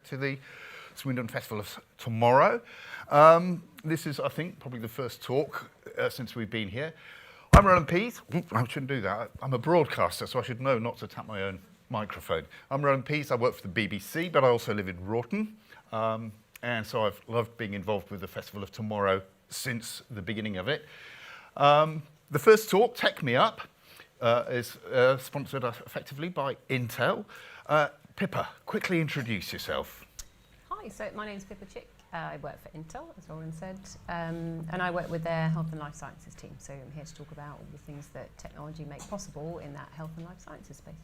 to the Swindon Festival of Tomorrow. This is, I think, probably the first talk since we've been here. I'm Roland Pease. I shouldn't do that. I'm a broadcaster, so I should know not to tap my own microphone. I'm Roland Pease. I work for the BBC, but I also live in Wroughton. And so I've loved being involved with the Festival of Tomorrow since the beginning of it. The first talk, Tech Me Up, is sponsored effectively by Intel. Pippa, quickly introduce yourself. Hi, so my name's Pippa Chick. I work for Intel, as Roland said, and I work with their Health and Life Sciences team. So I'm here to talk about all the things that technology makes possible in that health and life sciences space.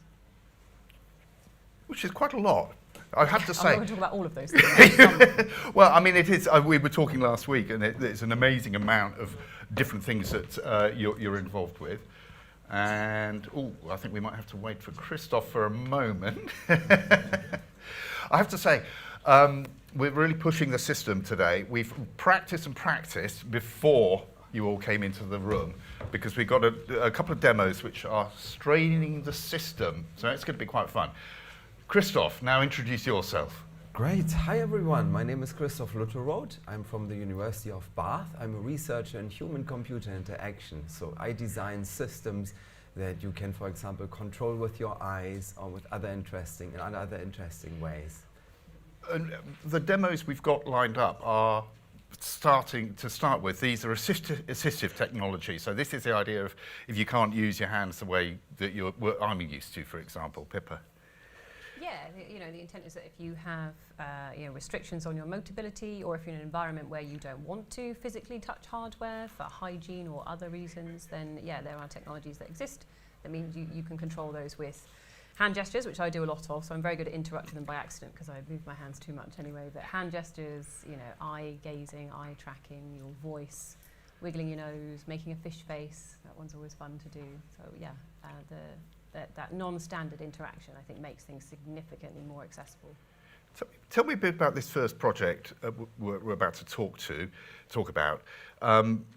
Which is quite a lot, I have to say. I'm going to talk about all of those things. Well, I mean, it is. We were talking last week, and it's an amazing amount of different things that you're involved with. And I think we might have to wait for Christoph for a moment. I have to say, we're really pushing the system today. We've practiced and practiced before you all came into the room, because we've got a couple of demos which are straining the system. So it's going to be quite fun. Christoph, now introduce yourself. Great. Hi, everyone. My name is Christoph Lutteroth. I'm from the University of Bath. I'm a researcher in human-computer interaction. So I design systems that you can, for example, control with your eyes or with other interesting ways. And the demos we've got lined up are start with. These are assistive technology. So this is the idea of if you can't use your hands the way that I'm used to, for example, Pippa. Yeah, the intent is that if you have restrictions on your mobility, or if you're in an environment where you don't want to physically touch hardware for hygiene or other reasons, then there are technologies that exist that means you can control those with hand gestures, which I do a lot of, so I'm very good at interrupting them by accident because I move my hands too much anyway. But hand gestures, eye gazing, eye tracking, your voice, wiggling your nose, making a fish face, that one's always fun to do. So that non-standard interaction, I think, makes things significantly more accessible. Tell me a bit about this first project we're about to talk about.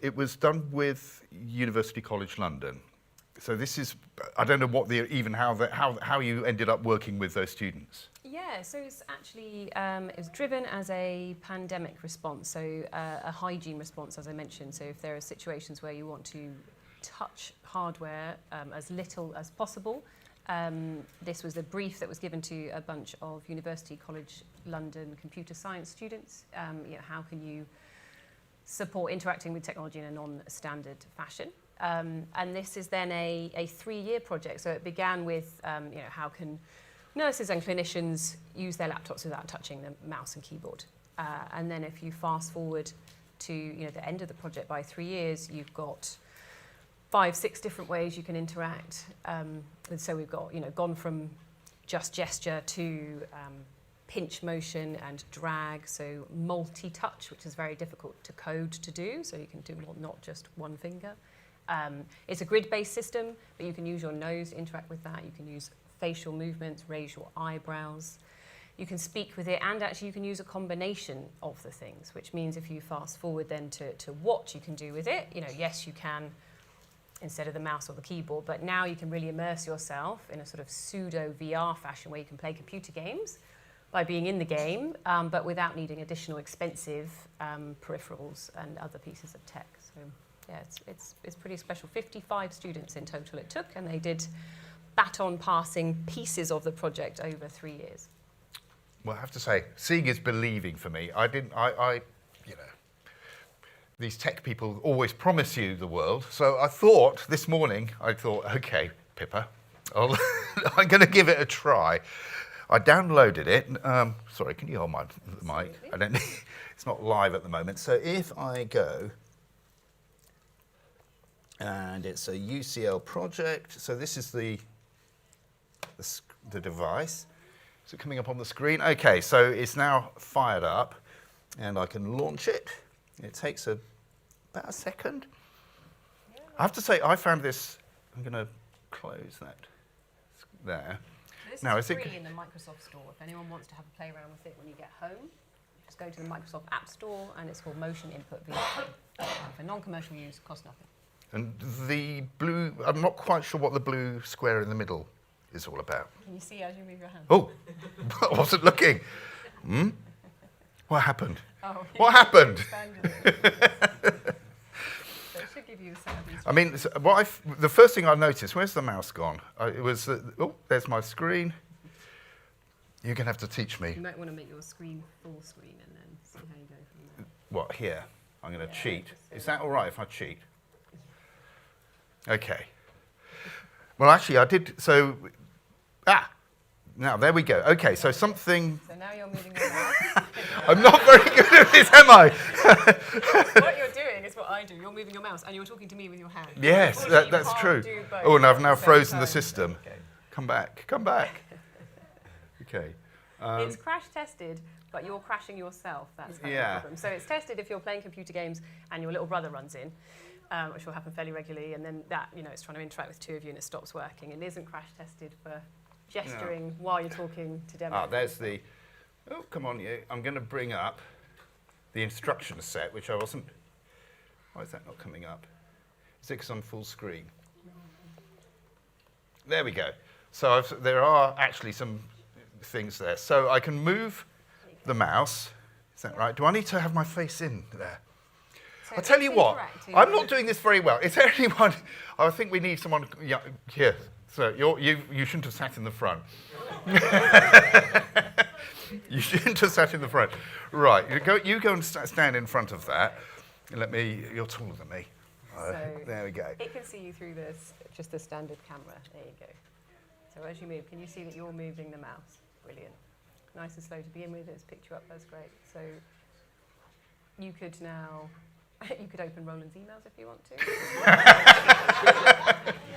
It was done with University College London. So this is, I don't know how you ended up working with those students. Yeah, so it's actually, it was driven as a pandemic response, so a hygiene response, as I mentioned. So if there are situations where you want to touch hardware as little as possible, this was a brief that was given to a bunch of University College London computer science students. How can you support interacting with technology in a non-standard fashion? And this is then a 3-year project. So it began with how can nurses and clinicians use their laptops without touching the mouse and keyboard. And then if you fast forward to the end of the project by 3 years, you've got 5-6 different ways you can interact. And so we've got gone from just gesture to pinch motion and drag, so multi-touch, which is very difficult to code to do, so you can do not just one finger. It's a grid-based system, but you can use your nose to interact with that. You can use facial movements, raise your eyebrows. You can speak with it, and actually you can use a combination of the things, which means if you fast forward then to what you can do with it, yes, you can instead of the mouse or the keyboard, but now you can really immerse yourself in a sort of pseudo VR fashion where you can play computer games by being in the game, but without needing additional expensive peripherals and other pieces of tech. So yeah, it's pretty special. 55 students in total it took, and they did baton passing pieces of the project over 3 years. Well, I have to say, seeing is believing for me. These tech people always promise you the world. So I thought this morning, okay, Pippa, I'm going to give it a try. I downloaded it. Sorry, can you hold my mic? It's not live at the moment. So if I go, and it's a UCL project. So this is the device. Is it coming up on the screen? Okay, so it's now fired up, and I can launch it. It takes about a second. Yeah. I have to say, I found this. I'm going to close that there. This now, is free in the Microsoft Store. If anyone wants to have a play around with it when you get home, just go to the Microsoft App Store, and it's called Motion Input VR. For non-commercial use, costs nothing. And the blue, I'm not quite sure what the blue square in the middle is all about. Can you see as you move your hand? Oh, I wasn't looking. What happened? Oh, What happened? expanded it. So it should give you a set of I mean, the first thing I noticed, where's the mouse gone? It was, oh, there's my screen. You're going to have to teach me. You might want to make your screen full screen and then see how you go from there. What, here? I'm going to Yeah, cheat. just, Is that all right if I cheat? Okay. Well, actually, I did, so, now there we go. Okay, so something, So now you're moving your mouse. I'm not very good at this, am I? What you're doing is what I do. You're moving your mouse and you're talking to me with your hand. Yes, Unfortunately, you that's can't true. do both Oh, and I've at now the same frozen the time. system. Okay. Come back, come back. Okay. It's crash tested, but you're crashing yourself. That's kind of the Yeah. problem. So it's tested if you're playing computer games and your little brother runs in, which will happen fairly regularly, and then that, it's trying to interact with two of you and it stops working. It isn't crash tested for gesturing while you're talking to demo. There's the, oh, come on, you. I'm going to bring up the instruction set, which I wasn't, why is that not coming up? Is it because I'm full screen? There we go. So there are actually some things there. So I can move the mouse. Is that right? Do I need to have my face in there? So I'll tell you it's what, interactive. I'm not doing this very well. Is there anyone, I think we need someone, yeah, here. So you shouldn't have sat in the front. You shouldn't have sat in the front. Right, you go and stand in front of that. And you're taller than me. There we go. It can see you through just the standard camera. There you go. So as you move, can you see that you're moving the mouse? Brilliant. Nice and slow to begin with. It's picked you up. That's great. So you could now, you could open Roland's emails if you want to.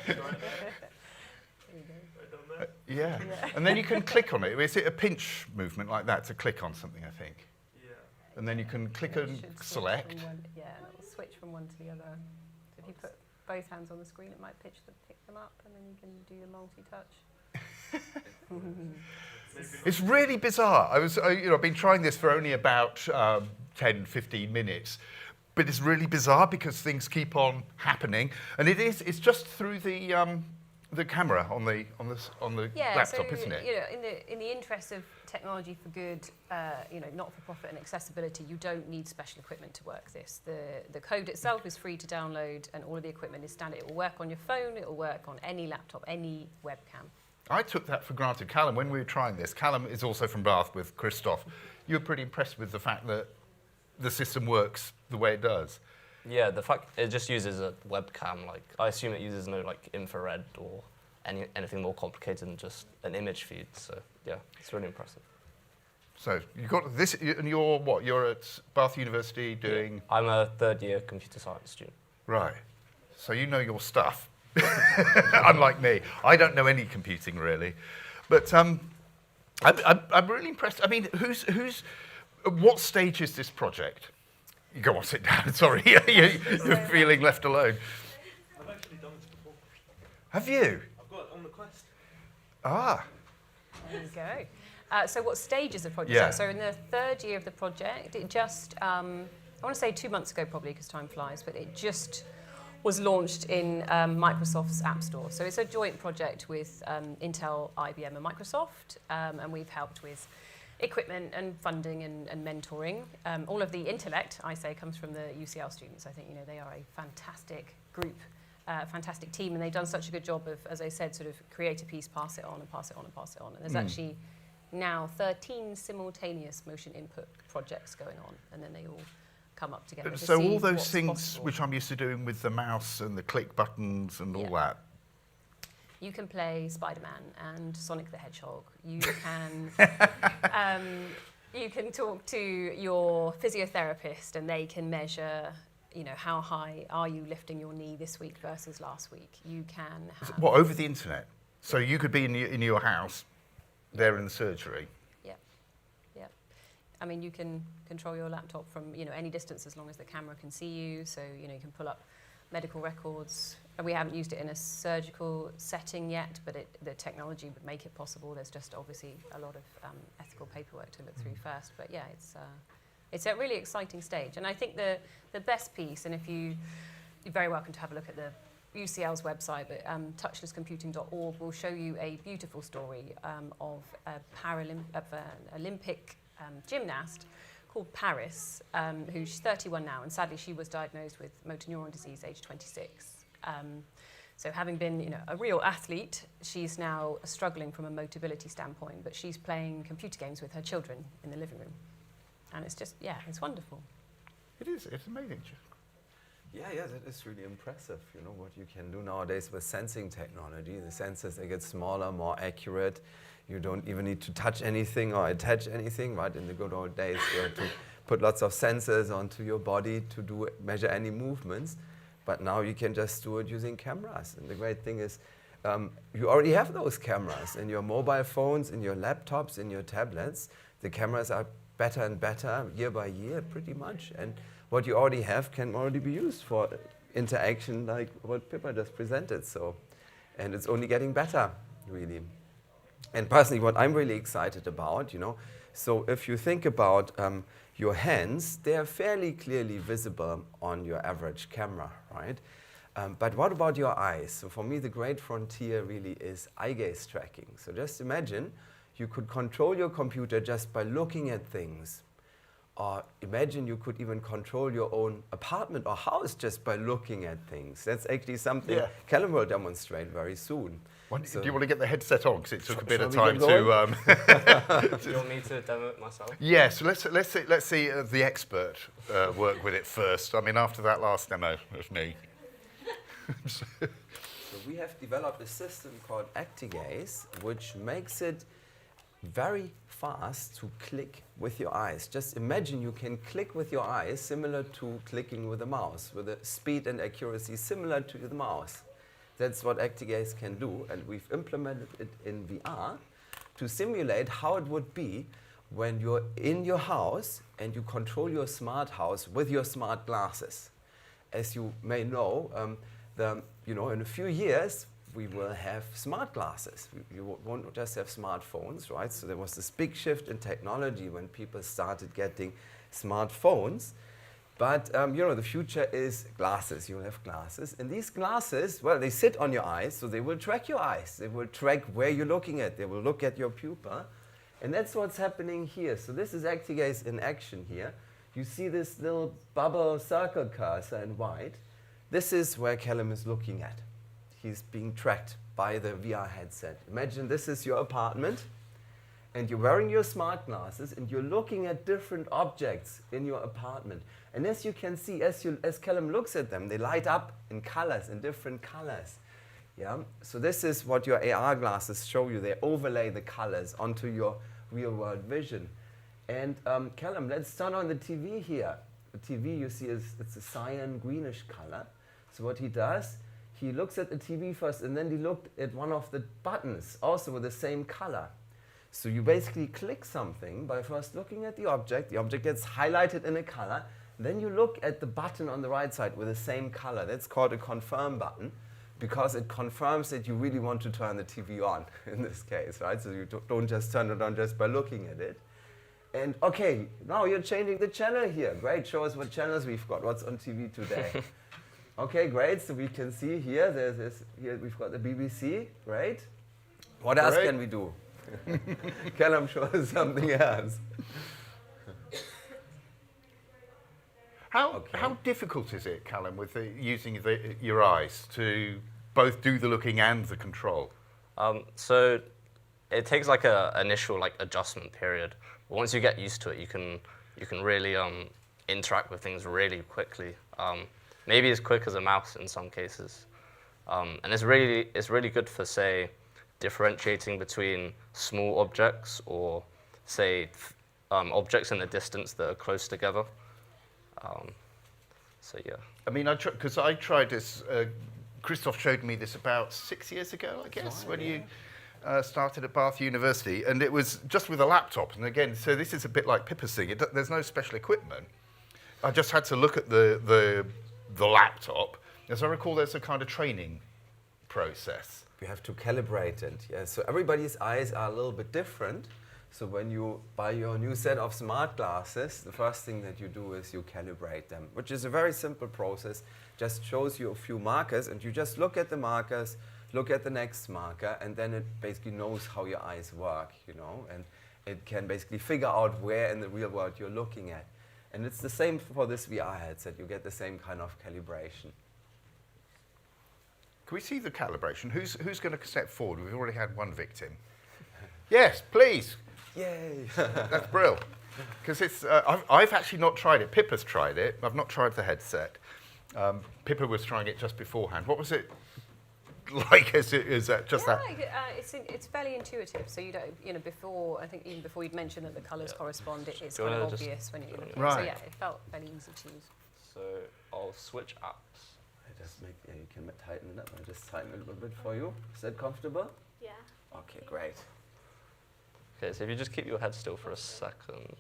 There you go. Yeah. And then you can click on it. Is it a pinch movement like that to click on something, I think? Yeah. And then you can click It and should switch select. from one- yeah, and it will switch from one to the other. So if you put both hands on the screen, it might pick them up, and then you can do the multi-touch. It's really bizarre. I've been trying this for only about 10, 15 minutes. But it's really bizarre because things keep on happening. And it's just through the camera on the laptop, so, isn't it? In the interest of technology for good, not for profit and accessibility, you don't need special equipment to work this. The code itself is free to download, and all of the equipment is standard. It will work on your phone. It will work on any laptop, any webcam. I took that for granted. Callum, when we were trying this, Callum is also from Bath with Christoph. You were pretty impressed with the fact that the system works the way it does. Yeah, the fact it just uses a webcam. Like I assume it uses no infrared or anything more complicated than just an image feed. So yeah, it's really impressive. So you got this, and you're what? You're at Bath University doing. Yeah. I'm a third-year computer science student. Right. So you know your stuff. Unlike me, I don't know any computing really, but I'm really impressed. I mean, what stage is this project? You go on, sit down. Sorry, you're feeling left alone. I've actually done this before. Have you? I've got it on the Quest. Ah, There you go. So what stage is the project Yeah. at? So in the third year of the project, it just, I want to say 2 months ago probably because time flies, but it just was launched in Microsoft's App Store. So it's a joint project with Intel, IBM and Microsoft, and we've helped with equipment and funding and mentoring. All of the intellect, I say, comes from the UCL students. I think they are a fantastic group, fantastic team, and they've done such a good job of, as I said, sort of create a piece, pass it on and pass it on and pass it on. And there's actually now 13 simultaneous motion input projects going on, and then they all come up together to so see all those what's things possible. which I'm used to doing with the mouse and the click buttons and all that. You can play Spider-Man and Sonic the Hedgehog. You can talk to your physiotherapist, and they can measure, how high are you lifting your knee this week versus last week. You can have What, over the internet? So you could be in your house, there in the surgery. Yeah. I mean, you can control your laptop from any distance as long as the camera can see you. So you can pull up medical records. And we haven't used it in a surgical setting yet, but the technology would make it possible. There's just obviously a lot of ethical paperwork to look through first. But yeah, it's a really exciting stage. And I think the best piece, and you're very welcome to have a look at the UCL's website, but touchlesscomputing.org will show you a beautiful story of an Olympic gymnast called Paris, who's 31 now, and sadly she was diagnosed with motor neuron disease age 26. So having been, a real athlete, she's now struggling from a motility standpoint, but she's playing computer games with her children in the living room. And it's just, it's wonderful. It is. It's amazing. Yeah, that is really impressive. What you can do nowadays with sensing technology. The sensors, they get smaller, more accurate. You don't even need to touch anything or attach anything, right? In the good old days, you had to put lots of sensors onto your body to measure any movements. But now you can just do it using cameras. And the great thing is, you already have those cameras in your mobile phones, in your laptops, in your tablets. The cameras are better and better year by year, pretty much. And what you already have can already be used for interaction like what Pippa just presented. And it's only getting better, really. And personally, what I'm really excited about, so if you think about your hands, they are fairly clearly visible on your average camera, right? But what about your eyes? So for me, the great frontier really is eye gaze tracking. So just imagine you could control your computer just by looking at things. Or imagine you could even control your own apartment or house just by looking at things. That's actually something Callum will demonstrate very soon. Do you want to get the headset on? Because it took a bit of shall we time get to... Do you want me to demo it myself? Yeah, so let's see the expert work with it first. I mean, after that last demo of me. So we have developed a system called ActiGaze, which makes it very fast to click with your eyes. Just imagine you can click with your eyes similar to clicking with a mouse, with a speed and accuracy similar to the mouse. That's what ActiGaze can do, and we've implemented it in VR to simulate how it would be when you're in your house and you control your smart house with your smart glasses. As you may know, in a few years, we will have smart glasses. You won't just have smartphones, right? So there was this big shift in technology when people started getting smartphones. But, the future is glasses. You'll have glasses. And these glasses, well, they sit on your eyes, so they will track your eyes. They will track where you're looking at. They will look at your pupil. And that's what's happening here. So this is ActiGaze in action here. You see this little bubble circle cursor in white. This is where Callum is looking at. He's being tracked by the VR headset. Imagine this is your apartment, and you're wearing your smart glasses, and you're looking at different objects in your apartment. And as you can see, as Callum looks at them, they light up in colors, in different colors. Yeah? So this is what your AR glasses show you. They overlay the colors onto your real-world vision. And Callum, let's turn on the TV here. The TV you see it's a cyan greenish color. So what he does, he looks at the TV first, and then he looked at one of the buttons, also with the same color. So you basically click something by first looking at the object gets highlighted in a color, then you look at the button on the right side with the same color. That's called a confirm button, because it confirms that you really want to turn the TV on, in this case, right? So you don't just turn it on just by looking at it. And okay, now you're changing the channel here. Great, show us what channels we've got, what's on TV today. Okay, great, so we can see here, here we've got the BBC, great. What else can we do? Callum, show us something else. How difficult is it, Callum, with using your eyes to both do the looking and the control? So it takes like a initial adjustment period. But once you get used to it, you can really interact with things really quickly. Maybe as quick as a mouse in some cases. And it's really good for, say, differentiating between small objects or, say, objects in the distance that are close together. So yeah. I mean, because I tried this, Christoph showed me this about 6 years ago, I guess, when you started at Bath University, and it was just with a laptop. And again, so this is a bit like Pippa's thing. There's no special equipment. I just had to look at the laptop. As I recall, there's a kind of training process. You have to calibrate it. Yeah. So everybody's eyes are a little bit different. So when you buy your new set of smart glasses, the first thing that you do is you calibrate them, which is a very simple process. Just shows you a few markers, and you just look at the markers, look at the next marker, and then it basically knows how your eyes work, it can basically figure out where in the real world you're looking at. And it's the same for this VR headset. You get the same kind of calibration. Can we see the calibration? Who's going to step forward? We've already had one victim. Yes, please. Yay! That's brilliant. Because it's I've actually not tried it. Pippa's tried it. I've not tried the headset. Pippa was trying it just beforehand. What was it like? Is that just that? It's fairly intuitive. So you don't, before, I think even before you'd mentioned that the colours correspond, it's Do you kind of wanna just- obvious when you're looking. Right. So yeah, it felt fairly easy to use. So I'll switch apps. I just make, you can tighten it up. I just tighten it a little bit for you. Is that comfortable? Yeah. Okay, great. Okay, so if you just keep your head still for a second,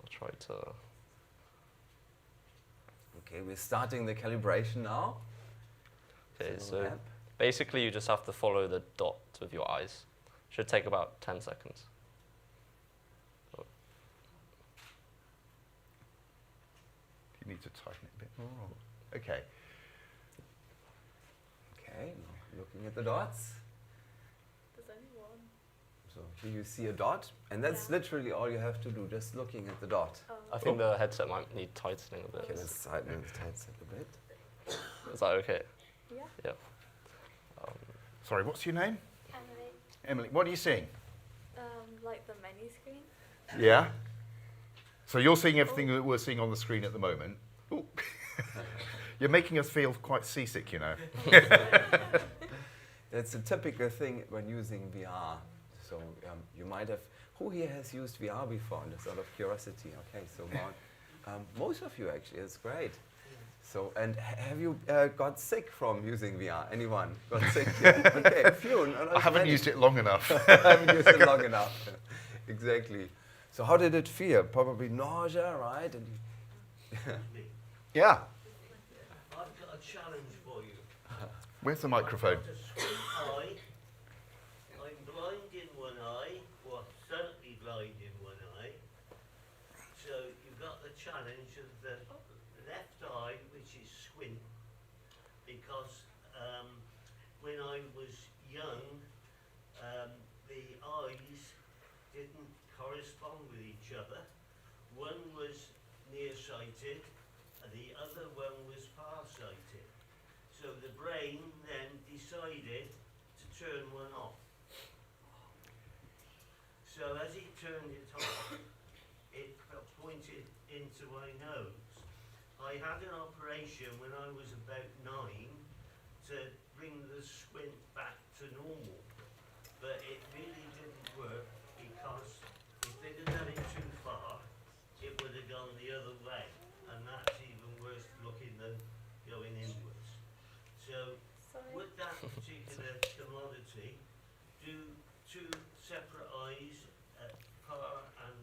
I'll try to. Okay, we're starting the calibration now. Okay, So so app. basically you just have to follow the dot with your eyes. Should take about 10 seconds. You need to tighten it a bit more. Okay. Okay, now looking at the dots. There's only one. So here you see a dot, and that's Yeah. literally all you have to do, just looking at the dot. Oh. I think the headset might need tightening a Okay, bit. let's tighten it a bit. Is that okay? Yeah. Yeah. Sorry, what's your name? Emily, Emily. What are you seeing? like the menu screen. Yeah. So you're seeing everything that we're seeing on the screen at the moment. Ooh. You're making us feel quite seasick, you know. That's a typical thing when using VR. So you might have, who here has used VR before, just out of curiosity? Okay, so most of you actually, it's great. So, and have you got sick from using VR? Anyone got sick? Yeah. Okay, a few. I haven't used it long enough. I haven't used it long enough. Exactly. So how did it feel? Probably nausea, right? And Yeah. I've got a challenge for you. Where's the microphone? I've got a squint eye. I'm blind in one eye, or certainly blind in one eye. So you've got the challenge of the left eye, which is squint, because when I was young, the eyes didn't correspond with each other. One was nearsighted, and the other one was farsighted. So the brain then decided to turn one off. So as it turned it off, it pointed into my nose. I had an operation when I was about 9 to bring the squint back to normal, but it really didn't work because if they'd have done it too far, it would have gone the other way, and that's even worse looking than going inwards. So Sorry. would that particular commodity do 2 separate eyes at far and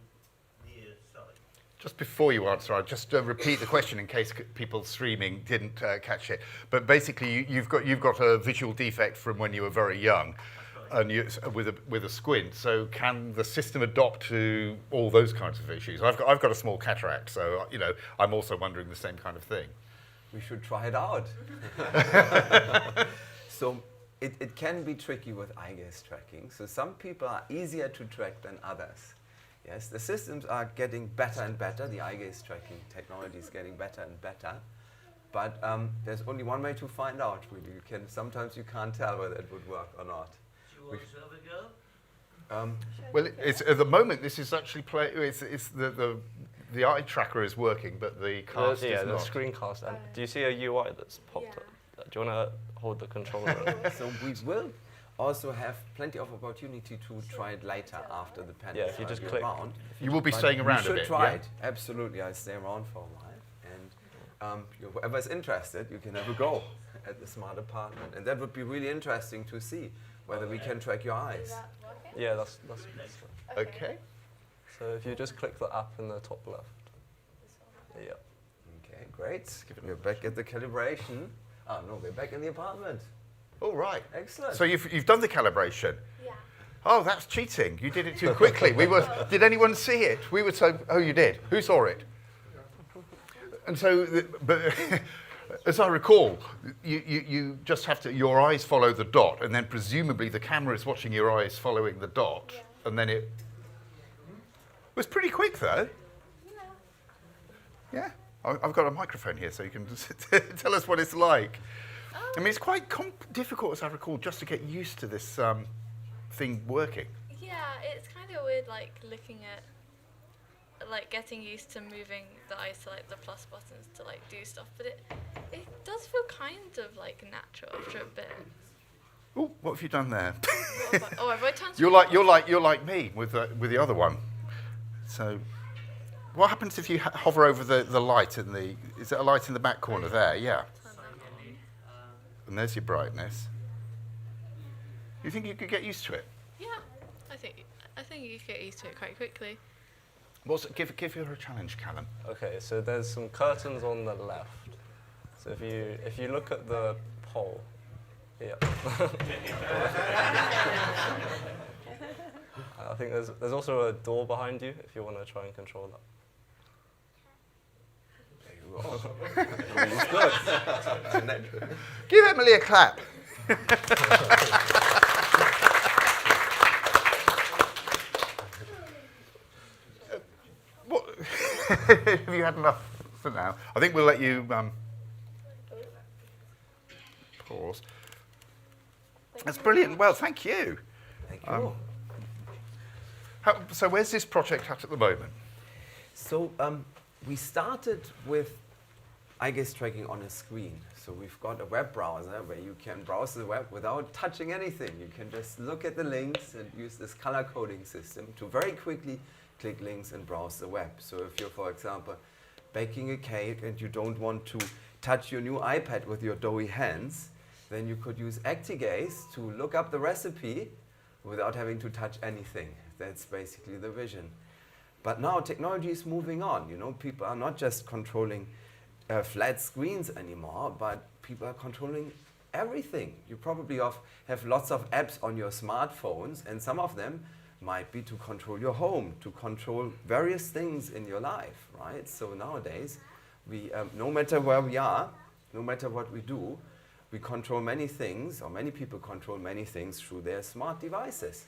near side? Just before you answer, I'll just repeat the question in case people streaming didn't catch it. But basically, you've got a visual defect from when you were very young, and with a squint. So can the system adopt to all those kinds of issues? I've got a small cataract, so I'm also wondering the same kind of thing. we should try it out. So it can be tricky with eye gaze tracking. So some people are easier to track than others. Yes, the systems are getting better and better. The eye gaze tracking technology is getting better and better. But there's only one way to find out, really. Sometimes you can't tell whether it would work or not. Do you want to have a go? Well, it's at the moment this is actually it's the eye tracker is working, but the cast Yeah, is the not. screencast. And do you see a UI that's popped Yeah. up? Do you want to hold the controller? So we will also have plenty of opportunity to try it later after the panel. Yeah, if you just click. around. You will be But staying around you a should bit. try yeah? it. Absolutely, I stay around for a while, and whoever's interested, you can have a go at the smart apartment, and that would be really interesting to see whether we can track your Is eyes. that working? Yeah, that's Okay. So if you just click the app in the top left. This one. Yeah. Okay, great. We're back at the calibration. Oh no, we're back in the apartment. All right. Excellent. So you've done the calibration. Yeah. Oh, that's cheating. You did it too quickly. Did anyone see it? We were so. Oh, you did. Who saw it? And so, As I recall, you just have to, your eyes follow the dot, and then presumably the camera is watching your eyes following the dot, Yeah. and then it was pretty quick though. Yeah. Yeah, I've got a microphone here, so you can just tell us what it's like. I mean, it's quite difficult, as I recall, just to get used to this thing working. Yeah, it's kind of weird, like looking at, like getting used to moving the eyes to like the plus buttons to like do stuff, but it does feel kind of like natural after a bit. Oh, what have you done there? Have I turned? You're like me with the other one. So, what happens if you hover over the light in the? Is there a light in the back corner there? Yeah. And there's your brightness. You think you could get used to it? Yeah, I think you could get used to it quite quickly. Give her a challenge, Callum. Okay, so there's some curtains on the left. So if you look at the pole, yeah. I think there's also a door behind you if you want to try and control that. Give Emily a clap. What? Have you had enough for now? I think we'll let you pause. That's brilliant. Well, thank you. Thank you. So where's this project at the moment? So we started with eye gaze tracking on a screen. So we've got a web browser where you can browse the web without touching anything. You can just look at the links and use this color coding system to very quickly click links and browse the web. So if you're, for example, baking a cake and you don't want to touch your new iPad with your doughy hands, then you could use ActiGaze to look up the recipe without having to touch anything. That's basically the vision. But now technology is moving on. You know, people are not just controlling flat screens anymore, but people are controlling everything. You probably have lots of apps on your smartphones, and some of them might be to control your home, to control various things in your life, right? So nowadays, we, no matter where we are, no matter what we do, we control many things, or many people control many things through their smart devices.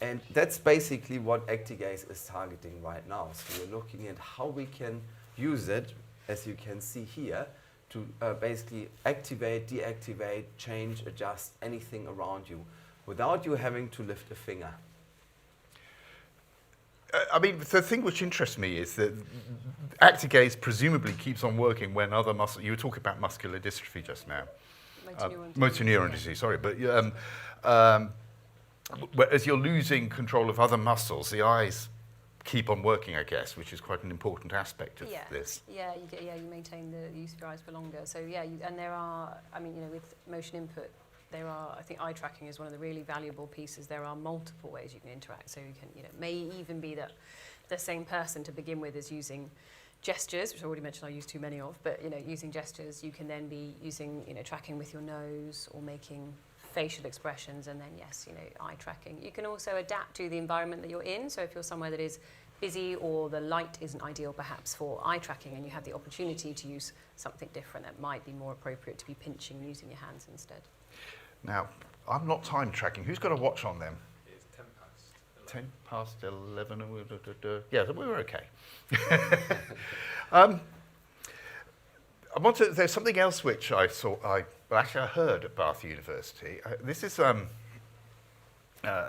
And that's basically what ActiGaze is targeting right now. So we're looking at how we can use it, as you can see here, to basically activate, deactivate, change, adjust anything around you without you having to lift a finger. I mean, the thing which interests me is that ActiGaze presumably keeps on working when other muscle. You were talking about muscular dystrophy just now. Motor neuron disease, sorry. But as you're losing control of other muscles, the eyes keep on working, I guess, which is quite an important aspect of this. Yeah, you maintain the use of your eyes for longer. So yeah, and there are, I mean, you know, with motion input, there are, I think eye tracking is one of the really valuable pieces. There are multiple ways you can interact. So you can, you know, may even be that the same person to begin with is using gestures, which I already mentioned I use too many of, but, you know, using gestures, you can then be using, you know, tracking with your nose or making facial expressions, and then, yes, you know, eye tracking. You can also adapt to the environment that you're in. So if you're somewhere that is busy or the light isn't ideal perhaps for eye tracking and you have the opportunity to use something different, that might be more appropriate to be pinching using your hands instead. Now, I'm not time tracking. Who's got a watch on them? It's 10 past 11. 10 past 11. Yeah, we were okay. There's something else which I heard at Bath University. This is a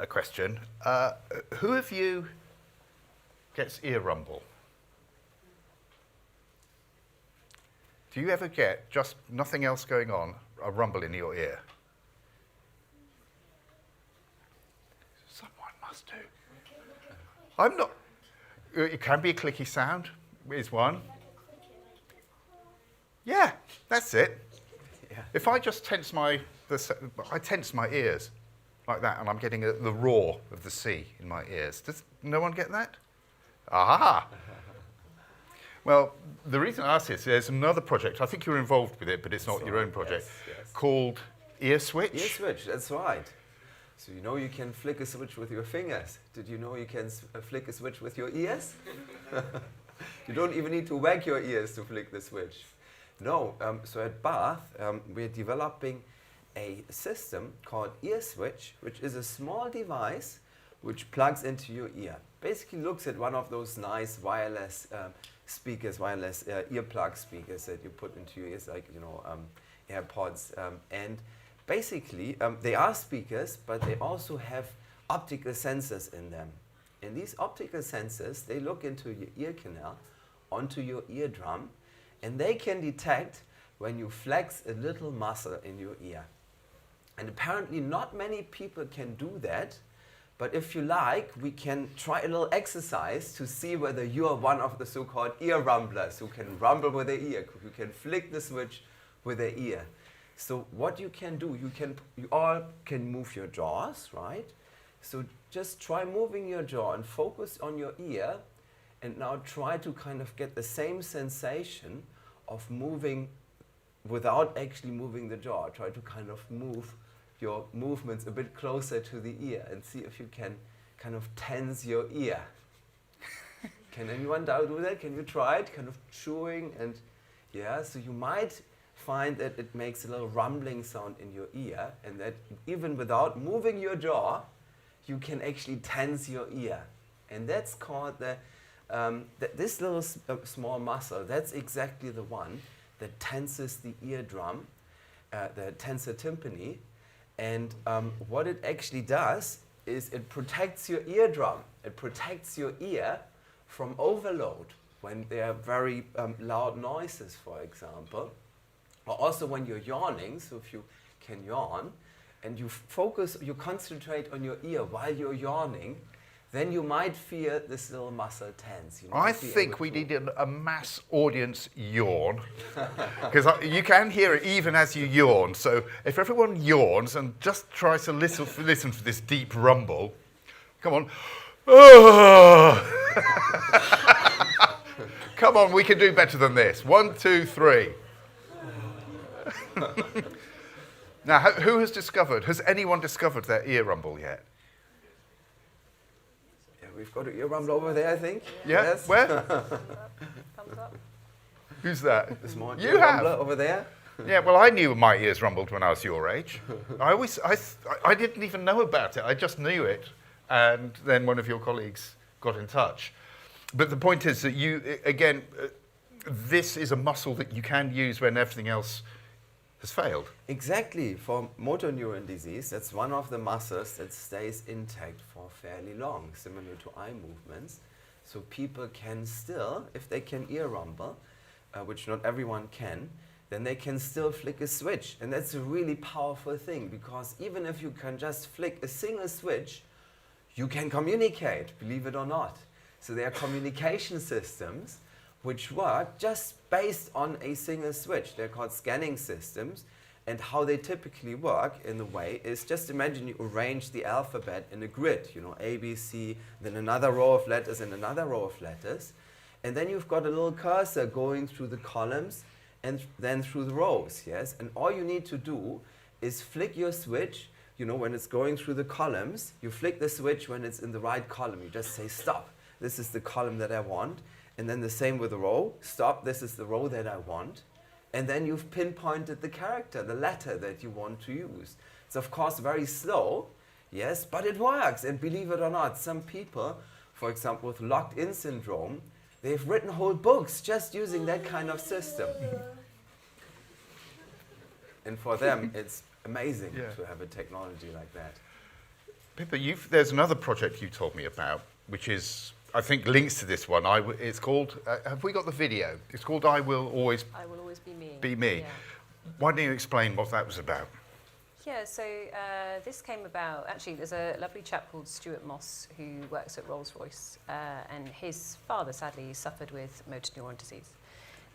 question. Who of you gets ear rumble? Do you ever get, just nothing else going on, a rumble in your ear? Someone must do. I'm not. It can be a clicky sound, is one. Yeah, that's it. Yeah. If I just tense my ears like that, and I'm getting the roar of the sea in my ears. Does no one get that? Aha! Well, the reason I ask this, there's another project, I think you're involved with it, but it's not your own project, yes. called Ear Switch. Ear switch, that's right. So you know you can flick a switch with your fingers. Did you know you can flick a switch with your ears? You don't even need to wag your ears to flick the switch. No, so at Bath, we're developing a system called Ear Switch, which is a small device which plugs into your ear. Basically looks at one of those nice wireless speakers, wireless earplug speakers that you put into your ears, like, you know, AirPods. And basically, they are speakers, but they also have optical sensors in them. And these optical sensors, they look into your ear canal, onto your eardrum, and they can detect when you flex a little muscle in your ear. And apparently not many people can do that, but if you like, we can try a little exercise to see whether you are one of the so-called ear rumblers who can rumble with their ear, who can flick the switch with their ear. So what you can do, you all can move your jaws, right? So just try moving your jaw and focus on your ear, and now try to kind of get the same sensation of moving without actually moving the jaw. Try to kind of move your movements a bit closer to the ear and see if you can kind of tense your ear. Can anyone do that? Can you try it? Kind of chewing and yeah, so you might find that it makes a little rumbling sound in your ear, and that even without moving your jaw, you can actually tense your ear. And that's called this little small muscle. That's exactly the one that tenses the eardrum, the tensor tympani. And what it actually does is it protects your eardrum. It protects your ear from overload when there are very loud noises, for example. Or also when you're yawning, so if you can yawn, and you concentrate on your ear while you're yawning, then you might feel this little muscle tense. I think we need a mass audience yawn, because you can hear it even as you yawn. So if everyone yawns and just tries to listen for this deep rumble, come on. Come on, we can do better than this. 1, 2, 3. Now, has anyone discovered their ear rumble yet? We've got an ear rumble over there, I think. Yeah? Yes. Where? Thumbs up. Who's that? The small You ear have? rumbler over there. Yeah, well, I knew my ears rumbled when I was your age. I didn't even know about it. I just knew it. And then one of your colleagues got in touch. But the point is that this is a muscle that you can use when everything else has failed. Exactly. For motor neuron disease, that's one of the muscles that stays intact for fairly long, similar to eye movements. So people can still, if they can ear rumble, which not everyone can, then they can still flick a switch. And that's a really powerful thing, because even if you can just flick a single switch, you can communicate, believe it or not. So there are communication systems which work just based on a single switch. They're called scanning systems. And how they typically work in a way is, just imagine you arrange the alphabet in a grid, A, B, C, then another row of letters and another row of letters. And then you've got a little cursor going through the columns and then through the rows, yes? And all you need to do is flick your switch, when it's going through the columns. You flick the switch when it's in the right column. You just say, stop, this is the column that I want. And then the same with the row, stop, this is the row that I want. And then you've pinpointed the character, the letter that you want to use. It's of course very slow, yes, but it works. And believe it or not, some people, for example, with locked-in syndrome, they've written whole books just using that kind of system. And for them, it's amazing to have a technology like that. Pippa, there's another project you told me about, which is, I think, links to this one. It's called, have we got the video? It's called I Will Always Be Me. Be Me. Yeah. Why don't you explain what that was about? Yeah, so this came about, actually there's a lovely chap called Stuart Moss who works at Rolls-Royce, and his father sadly suffered with motor neuron disease.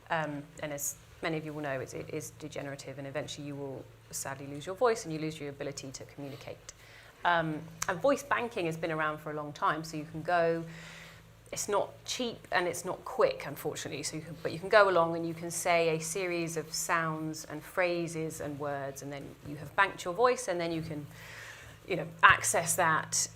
And as many of you will know, it is degenerative, and eventually you will sadly lose your voice and you lose your ability to communicate. And voice banking has been around for a long time, so you can go, it's not cheap and it's not quick, unfortunately, but you can go along and you can say a series of sounds and phrases and words, and then you have banked your voice, and then you can access that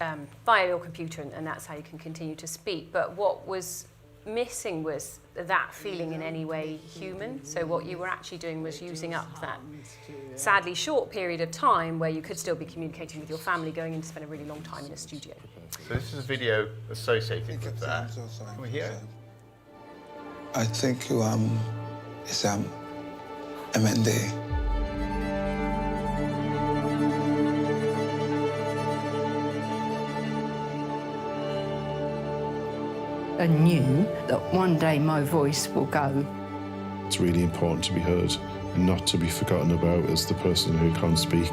via your computer, and that's how you can continue to speak. But what was missing was that feeling in any way human. So what you were actually doing was using up that sadly short period of time where you could still be communicating with your family, going in to spend a really long time in a studio. So this is a video associated with that. Can we hear it? I think you is MND. I knew that one day my voice will go. It's really important to be heard and not to be forgotten about as the person who can't speak.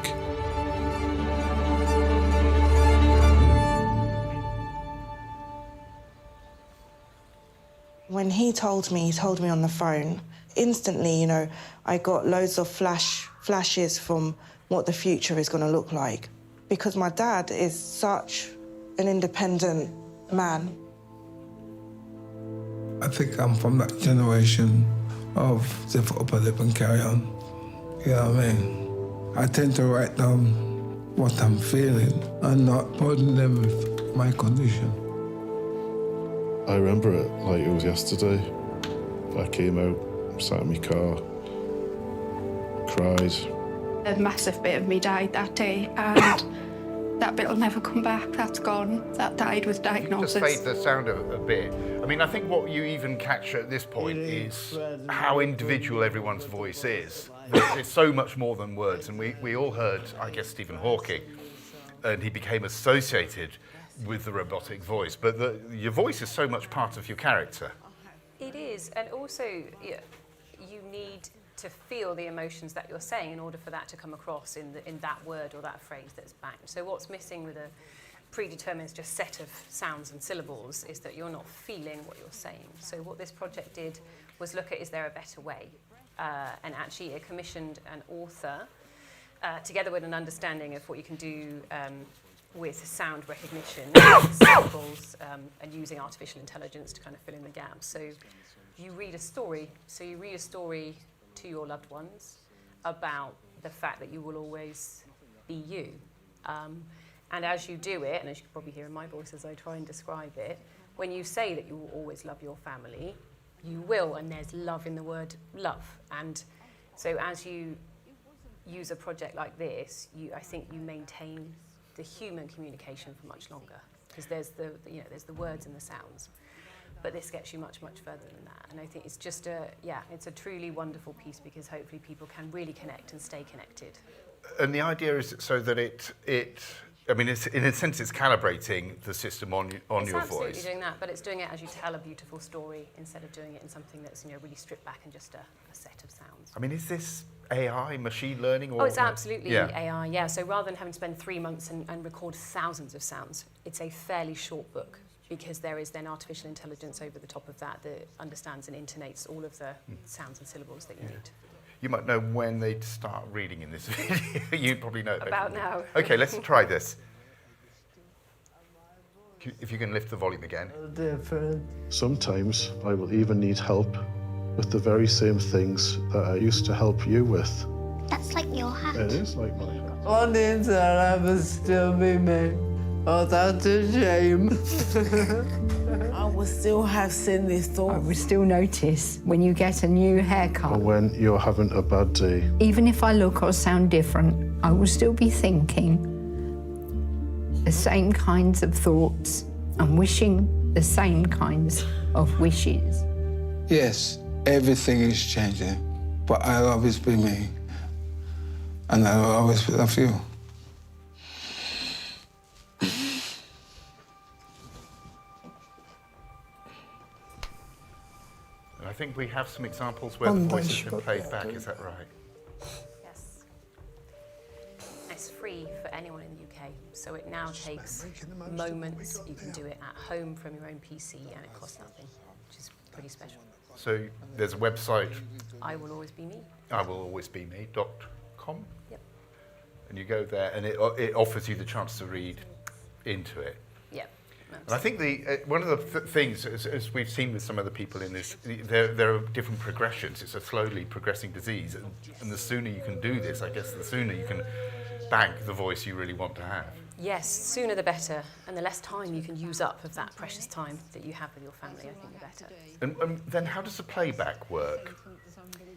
When he told me on the phone, instantly, you know, I got loads of flashes from what the future is going to look like. Because my dad is such an independent man. I think I'm from that generation of live up and live and carry on. You know what I mean? I tend to write down what I'm feeling and not burden them with my condition. I remember it like it was yesterday. I came out, sat in my car, cried. A massive bit of me died that day, and that bit will never come back. That's gone. That died with diagnosis. Just fade the sound a bit. I mean, I think what you even catch at this point is how individual everyone's voice is. It's so much more than words, and we all heard, I guess, Stephen Hawking, and he became associated with the robotic voice, but your voice is so much part of your character. It is, and also you need to feel the emotions that you're saying in order for that to come across in that word or that phrase that's backed. So what's missing with a predetermined just set of sounds and syllables is that you're not feeling what you're saying. So what this project did was look at, is there a better way? And actually it commissioned an author together with an understanding of what you can do with sound recognition, samples, and using artificial intelligence to kind of fill in the gaps. So you read a story. So you read a story to your loved ones about the fact that you will always be you. And as you do it, and as you can probably hear in my voice as I try and describe it, when you say that you will always love your family, you will, and there's love in the word love. And so as you use a project like this, I think you maintain the human communication for much longer, because there's the words and the sounds, but this gets you much further than that. And I think it's just it's a truly wonderful piece, because hopefully people can really connect and stay connected. And the idea is so that I mean, it's, in a sense, it's calibrating the system on your voice. It's absolutely doing that, but it's doing it as you tell a beautiful story instead of doing it in something that's really stripped back and just a set of sounds. I mean, is this AI, machine learning? Or it's absolutely AI, yeah. So rather than having to spend 3 months and record thousands of sounds, it's a fairly short book, because there is then artificial intelligence over the top of that understands and intonates all of the sounds and syllables that you need. You might know when they'd start reading in this video. You probably know. About now. Okay, let's try this. If you can lift the volume again. Sometimes I will even need help with the very same things that I used to help you with. That's like your hat. It is like my hat. On the inside, I will still be me. Oh, that's a shame. I will still have silly thoughts. I would still notice when you get a new haircut. Or when you're having a bad day. Even if I look or sound different, I will still be thinking the same kinds of thoughts and wishing the same kinds of wishes. Yes, everything is changing, but I'll always be me, and I'll always love you. I think we have some examples where the voice has been played back, is that right? Yes. It's free for anyone in the UK, so it now takes moments. You can do it at home from your own PC, and it costs nothing, which is pretty special. So there's a website, I will always be me. iwillalwaysbeme.com. Yep. And you go there, and it offers you the chance to read into it. Yep. And I think one of the things, as we've seen with some other people in this, there are different progressions. It's a slowly progressing disease, and the sooner you can do this, I guess, the sooner you can bank the voice you really want to have. Yes, sooner the better, and the less time you can use up of that precious time that you have with your family, I think the better. And then how does the playback work?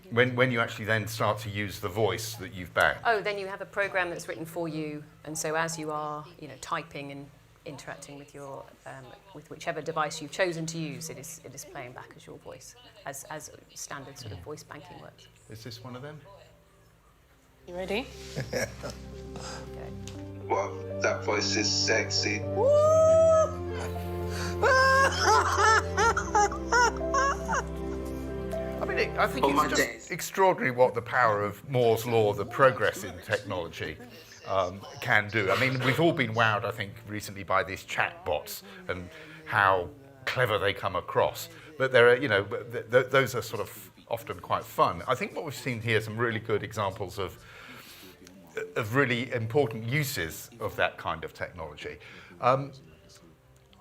When you actually then start to use the voice that you've backed? Oh, then you have a program that's written for you, and so as you are, typing and interacting with your with whichever device you've chosen to use, it is playing back as your voice, as standard sort of voice banking works. Is this one of them? You ready? Okay. Wow, that voice is sexy. I mean, I think it's just extraordinary what the power of Moore's law, the progress in technology, can do. I mean, we've all been wowed, I think, recently by these chatbots and how clever they come across. But there are, those are sort of often quite fun. I think what we've seen here are some really good examples of really important uses of that kind of technology.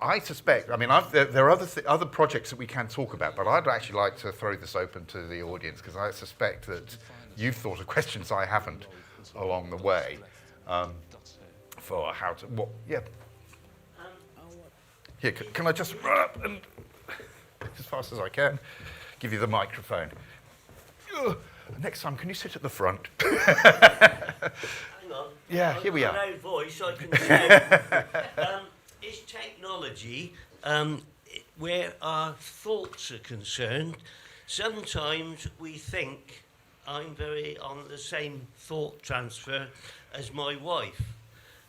I suspect, I mean, there are other projects that we can talk about, but I'd actually like to throw this open to the audience because I suspect that you've thought of questions I haven't along the way for how to, Here, can I just run up and, as fast as I can, give you the microphone. Next time, can you sit at the front? Hang on. Yeah, here we are. No voice, I can shout. Is technology, where our thoughts are concerned, sometimes we think I'm very on the same thought transfer as my wife.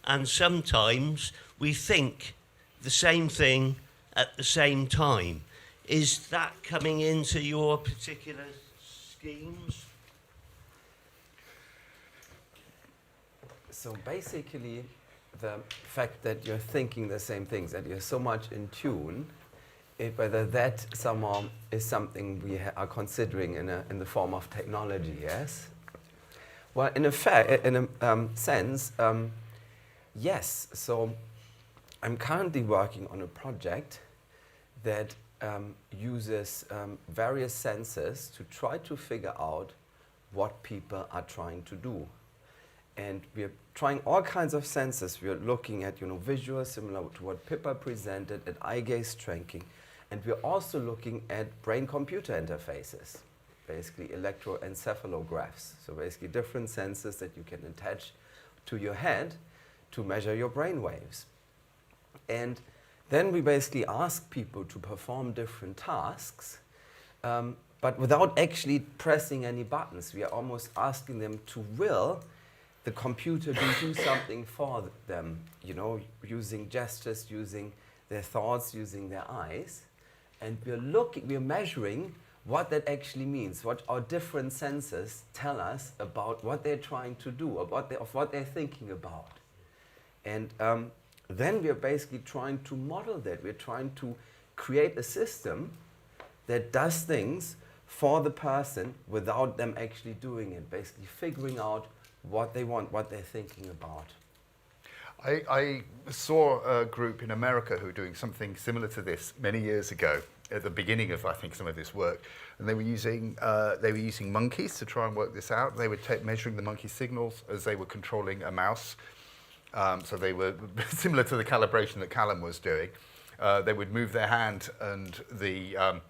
And sometimes we think the same thing at the same time. Is that coming into your particular schemes? So basically, the fact that you're thinking the same things, that you're so much in tune, whether that somehow is something we are considering in the form of technology, yes? Well, in a sense, yes. So I'm currently working on a project that uses various sensors to try to figure out what people are trying to do. And we're trying all kinds of sensors. We're looking at visual, similar to what Pippa presented, at eye gaze tracking. And we're also looking at brain-computer interfaces, basically electroencephalographs. So basically different sensors that you can attach to your head to measure your brain waves. And then we basically ask people to perform different tasks, but without actually pressing any buttons. We are almost asking them to will the computer to do something for them, using gestures, using their thoughts, using their eyes. And we're measuring what that actually means, what our different sensors tell us about what they're trying to do, of what they're thinking about. And then we're basically trying to model that. We're trying to create a system that does things for the person without them actually doing it, basically figuring out what they want, what they're thinking about. I saw a group in America who were doing something similar to this many years ago, at the beginning of, I think, some of this work. And they were using monkeys to try and work this out. They were measuring the monkey signals as they were controlling a mouse. So they were similar to the calibration that Callum was doing. They would move their hand and the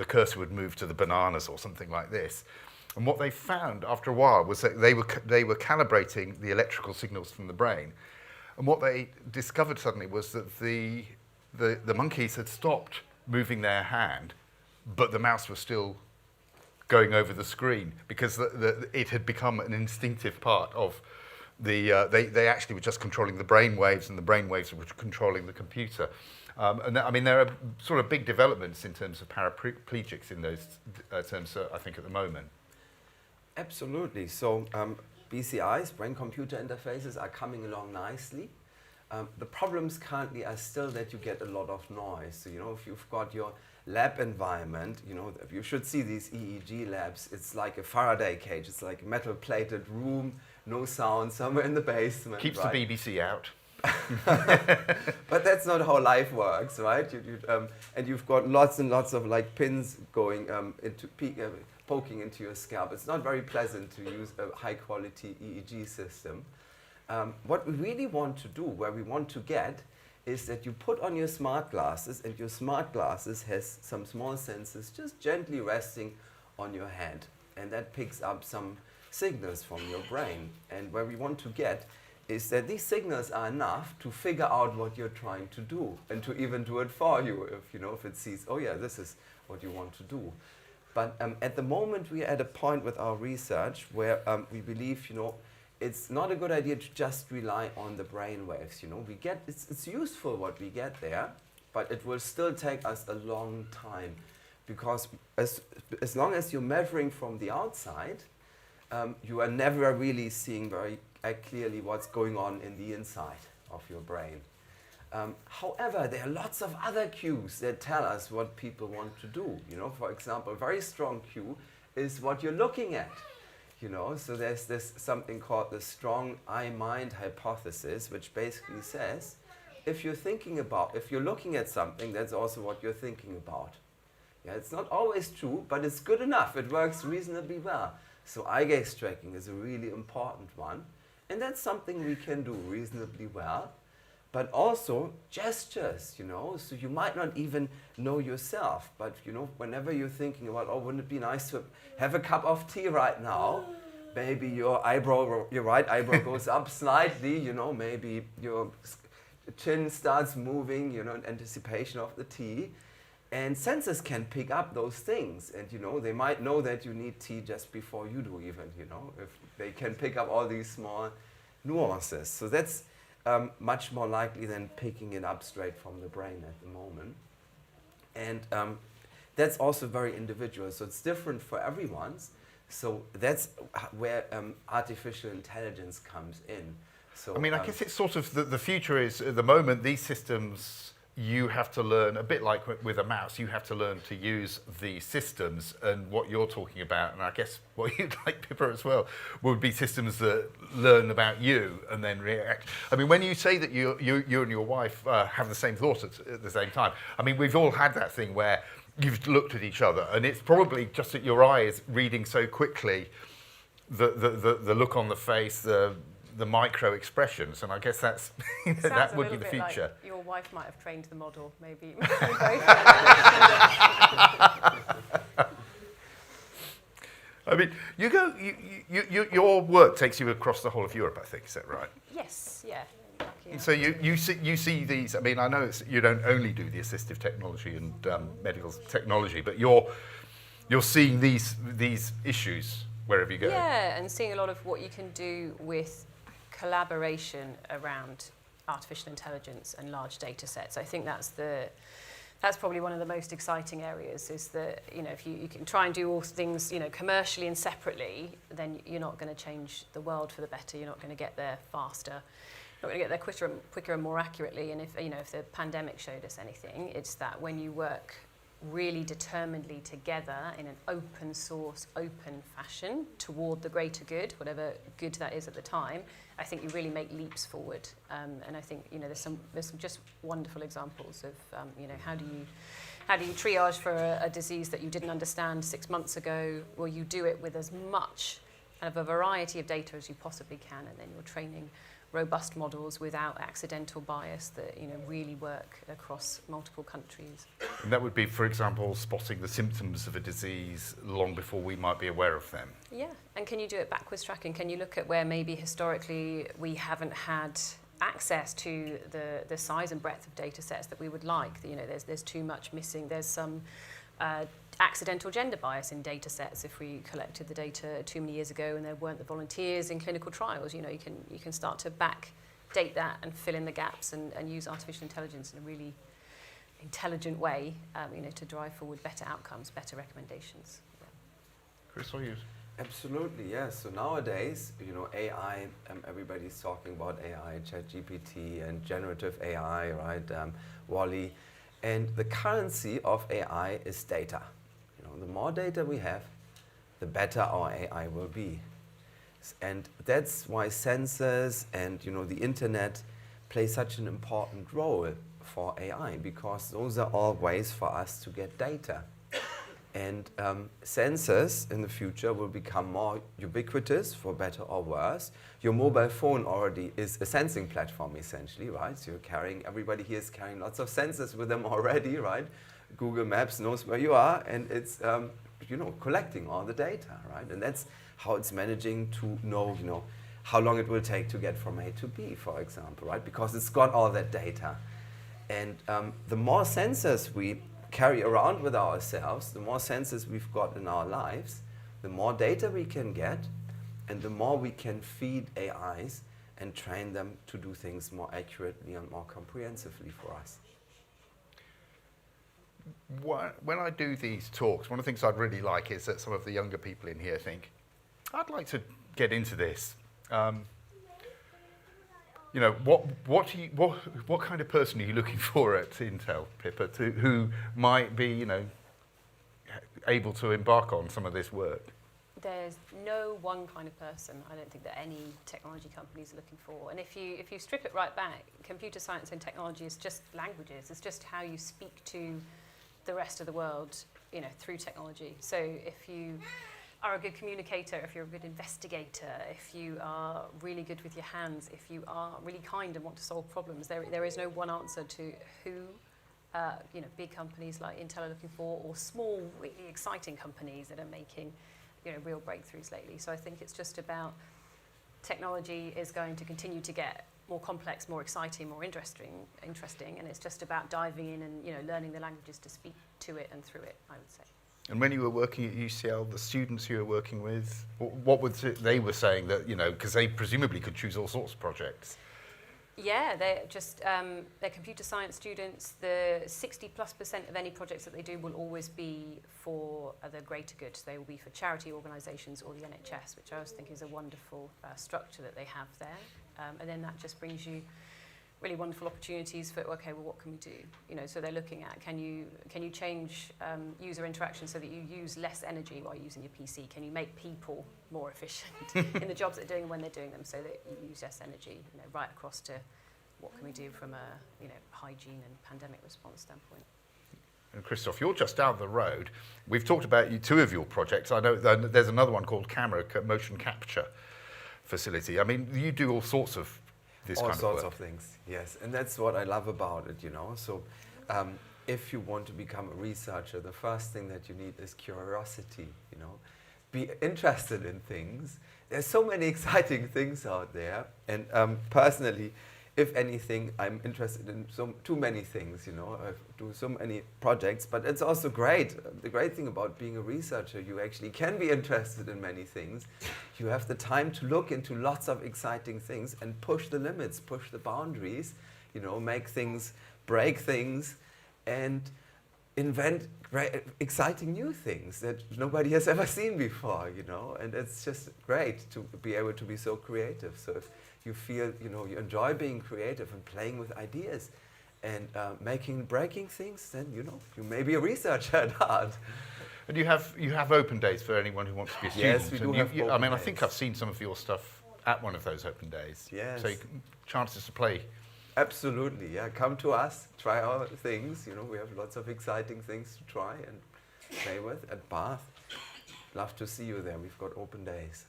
cursor would move to the bananas or something like this. And what they found after a while was that they were calibrating the electrical signals from the brain. And what they discovered suddenly was that the monkeys had stopped moving their hand, but the mouse was still going over the screen because it had become an instinctive part of they actually were just controlling the brain waves, and the brain waves were controlling the computer. I mean, there are sort of big developments in terms of paraplegics in those terms, I think, at the moment. Absolutely. So BCIs, brain-computer interfaces, are coming along nicely. The problems currently are still that you get a lot of noise. So, if you've got your lab environment, you should see these EEG labs. It's like a Faraday cage. It's like a metal-plated room, no sound, somewhere in the basement. Keeps the BBC out. But that's not how life works, right? And you've got lots and lots of pins going poking into your scalp. It's not very pleasant to use a high-quality EEG system. What we really want to do, where we want to get, is that you put on your smart glasses, and your smart glasses has some small sensors just gently resting on your head, and that picks up some signals from your brain. And where we want to get is that these signals are enough to figure out what you're trying to do, and to even do it for you if it sees, oh yeah, this is what you want to do. But at the moment we are at a point with our research where we believe, it's not a good idea to just rely on the brain waves. It's useful what we get there, but it will still take us a long time, because as long as you're measuring from the outside, you are never really seeing very clearly what's going on in the inside of your brain. However, there are lots of other cues that tell us what people want to do. For example, a very strong cue is what you're looking at. So there's this something called the strong eye-mind hypothesis, which basically says, if you're looking at something, that's also what you're thinking about. Yeah, it's not always true, but it's good enough. It works reasonably well. So eye gaze tracking is a really important one, and that's something we can do reasonably well. But also gestures, so you might not even know yourself, but whenever you're thinking about, oh, wouldn't it be nice to have a cup of tea right now? Maybe your right eyebrow goes up slightly, maybe your chin starts moving, in anticipation of the tea. And sensors can pick up those things, and they might know that you need tea just before you do even, if they can pick up all these small nuances. So that's much more likely than picking it up straight from the brain at the moment. And that's also very individual, so it's different for everyone's. So that's where artificial intelligence comes in. So, I guess it's sort of the future is, at the moment, these systems, you have to learn, a bit like with a mouse, you have to learn to use the systems, and what you're talking about, and I guess what you'd like, Pippa, as well, would be systems that learn about you and then react. When you say that you and your wife have the same thoughts at the same time, we've all had that thing where you've looked at each other, and it's probably just that your eye is reading so quickly the look on the face, the micro expressions, and I guess that's that would be the future. Like your wife might have trained the model, maybe. Your work takes you across the whole of Europe, I think. Is that right? Yes. Yeah. So you see these. I know you don't only do the assistive technology and medical technology, but you're seeing these issues wherever you go. Yeah, and seeing a lot of what you can do with collaboration around artificial intelligence and large data sets. I think that's probably one of the most exciting areas, is that if you can try and do all things commercially and separately, then you're not going to change the world for the better. You're not going to get there faster. You're not going to get there quicker and more accurately. And if the pandemic showed us anything, it's that when you work really determinedly together in an open source, open fashion toward the greater good, whatever good that is at the time, I think you really make leaps forward. And I think there's some just wonderful examples of how do you triage for a disease that you didn't understand 6 months ago? Well, you do it with as much of a variety of data as you possibly can, and then you're training robust models without accidental bias that really work across multiple countries. And that would be, for example, spotting the symptoms of a disease long before we might be aware of them. Yeah, and can you do it backwards tracking? Can you look at where maybe historically we haven't had access to the size and breadth of data sets that we would like? There's too much missing. There's some accidental gender bias in data sets. If we collected the data too many years ago and there weren't the volunteers in clinical trials, you can start to backdate that and fill in the gaps and use artificial intelligence in a really intelligent way, to drive forward better outcomes, better recommendations. Yeah. Chris, what are you? Absolutely, yes. So nowadays, AI, everybody's talking about AI, ChatGPT and generative AI, right? Wall-E. And the currency of AI is data. The more data we have, the better our AI will be. And that's why sensors and the internet play such an important role for AI, because those are all ways for us to get data. And sensors in the future will become more ubiquitous, for better or worse. Your mobile phone already is a sensing platform, essentially, right? So everybody here is carrying lots of sensors with them already, right? Google Maps knows where you are, and it's collecting all the data, right? And that's how it's managing to know, how long it will take to get from A to B, for example, right? Because it's got all that data. And the more sensors we carry around with ourselves, the more sensors we've got in our lives, the more data we can get, and the more we can feed AIs and train them to do things more accurately and more comprehensively for us. When I do these talks, one of the things I'd really like is that some of the younger people in here think, I'd like to get into this. What kind of person are you looking for at Intel, Pippa, who might be, able to embark on some of this work? There's no one kind of person, I don't think, that any technology companies are looking for. And if you strip it right back, computer science and technology is just languages. It's just how you speak to the rest of the world, through technology. So if you are a good communicator, if you're a good investigator, if you are really good with your hands, if you are really kind and want to solve problems, there is no one answer to who big companies like Intel are looking for, or small, really exciting companies that are making real breakthroughs lately. So I think it's just about technology is going to continue to get more complex, more exciting, more interesting, and it's just about diving in and learning the languages to speak to it and through it, I would say. And when you were working at UCL, the students you were working with, what was it they were saying that, because they presumably could choose all sorts of projects? Yeah, they're just, they're computer science students. The 60+% of any projects that they do will always be for the greater good. So they will be for charity organisations or the NHS, which I always think is a wonderful structure that they have there. And then that just brings you really wonderful opportunities for, okay, well, what can we do? So they're looking at, can you change user interaction so that you use less energy while using your PC? Can you make people more efficient in the jobs that they're doing when they're doing them so that you use less energy, right across to what can we do from a, hygiene and pandemic response standpoint. And Christoph, you're just down the road. We've talked about two of your projects. I know there's another one called motion capture facility. I mean, you do all sorts of this all kind of work. All sorts of things, yes. And that's what I love about it, So if you want to become a researcher, the first thing that you need is curiosity, Be interested in things. There's so many exciting things out there. And personally, if anything, I'm interested in too many things, I do so many projects, but it's also great. The great thing about being a researcher, you actually can be interested in many things. You have the time to look into lots of exciting things and push the limits, push the boundaries, make things, break things, and invent great, exciting new things that nobody has ever seen before, and it's just great to be able to be so creative. So if you feel, you enjoy being creative and playing with ideas and breaking things, then, you may be a researcher at heart. And you have open days for anyone who wants to be a student. Yes, we do have open I days. think I've seen some of your stuff at one of those open days. Yes. So chances to play. Absolutely, yeah. Come to us, try our things. We have lots of exciting things to try and play with at Bath. Love to see you there. We've got open days.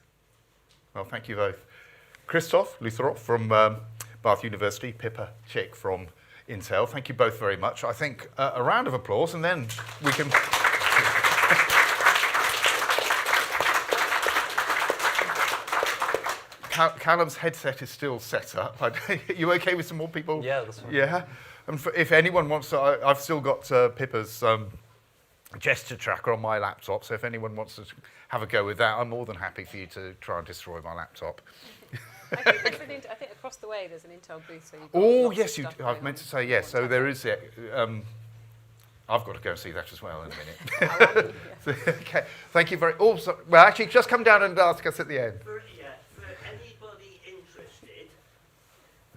Well, thank you both. Christoph Lutherov from Bath University, Pippa Chick from Intel. Thank you both very much. I think a round of applause, and then we can... Callum's headset is still set up. Are you okay with some more people? Yeah, that's fine. Yeah? And if anyone wants to, I've still got Pippa's gesture tracker on my laptop, so if anyone wants to have a go with that, I'm more than happy for you to try and destroy my laptop. I think across the way there's an Intel booth. So Yes, I've meant to say yes. So there is it. I've got to go and see that as well in a minute. Okay. Thank you very much. Also, well, actually, just come down and ask us at the end. For anybody interested,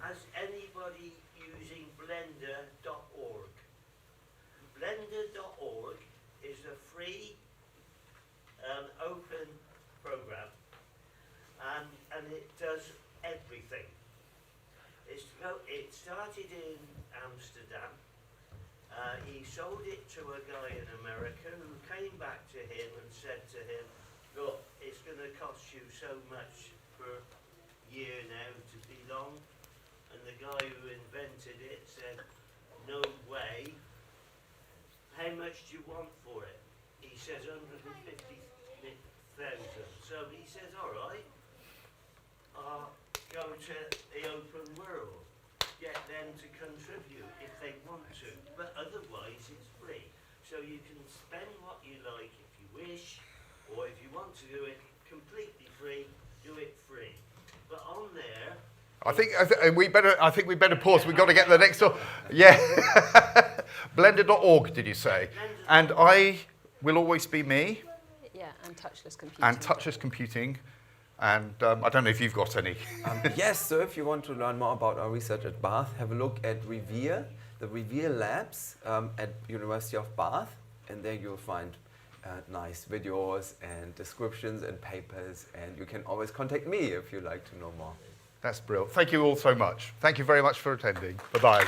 has anybody using blender.org? Blender.org is a free, open program, and it does everything. It started in Amsterdam, He sold it to a guy in America who came back to him and said to him, look, it's going to cost you so much per year now to belong. And the guy who invented it said, no way. How much do you want for it? He says 150,000. So he says, all right, go to the open world. Get them to contribute if they want to, but otherwise it's free. So you can spend what you like if you wish, or if you want to do it completely free, do it free. But on there, I think we better pause. We've got to get the next door. Yeah. Blender.org, did you say? And I will always be me. Yeah, and touchless computing. And touchless computing. And I don't know if you've got any. Yes, so if you want to learn more about our research at Bath, have a look at Revere, the Revere Labs at University of Bath. And there you'll find nice videos and descriptions and papers. And you can always contact me if you'd like to know more. That's brilliant. Thank you all so much. Thank you very much for attending. Bye-bye.